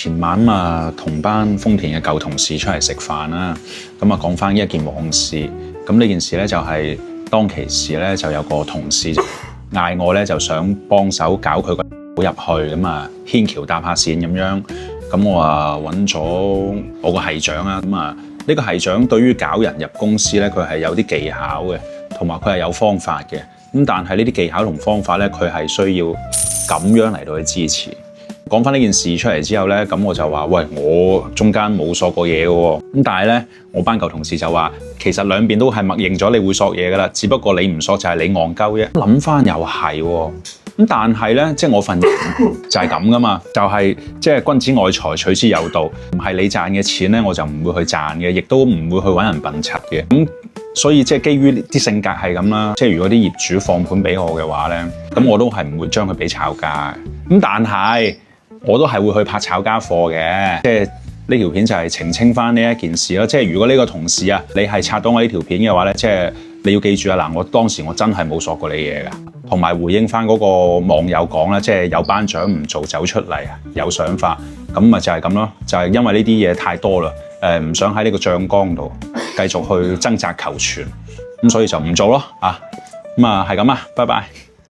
前晚同班豐田嘅舊同事出嚟食飯啦，講翻一件往事。咁呢件事咧就係當其時咧就有個同事嗌我咧就想幫手搞佢個入去，牽橋搭下線咁樣。咁我揾咗我個係長啦。呢個係長對於搞人入公司咧，佢係有啲技巧嘅，同埋佢係有方法嘅。但係呢啲技巧同方法咧，佢係需要咁樣嚟到去支持。講翻呢件事出嚟之後咧，咁我就話：喂，我中間冇索過嘢嘅喎。但係咧，我班舊同事就話，其實兩邊都係默認咗你會索嘢噶啦，只不過你唔索就係你戇鳩啫。諗翻又係喎。但係咧，即係我份人就係咁噶嘛，就係即係君子愛財，取之有道。唔係你賺嘅錢咧，我就唔會去賺嘅，亦都唔會去揾人笨柒嘅。所以即係基於啲性格係咁啦。即係如果啲業主放盤俾我嘅話咧，咁我都係唔會將佢俾炒家嘅。但係我都係會去拍炒家貨嘅。即係呢條片就係澄清翻呢一件事咯。即係如果呢個同事你係刷到我呢條片嘅話咧，即係你要記住嗱，我當時我真係冇索過你嘢㗎。同埋回應翻嗰個網友講啦，即係有班長唔做走出嚟有想法，咁就係咁咯。就係因為呢啲嘢太多啦，唔想喺呢個醬缸度繼續去掙扎求全，咁所以就唔做咯。係咁啊，拜拜。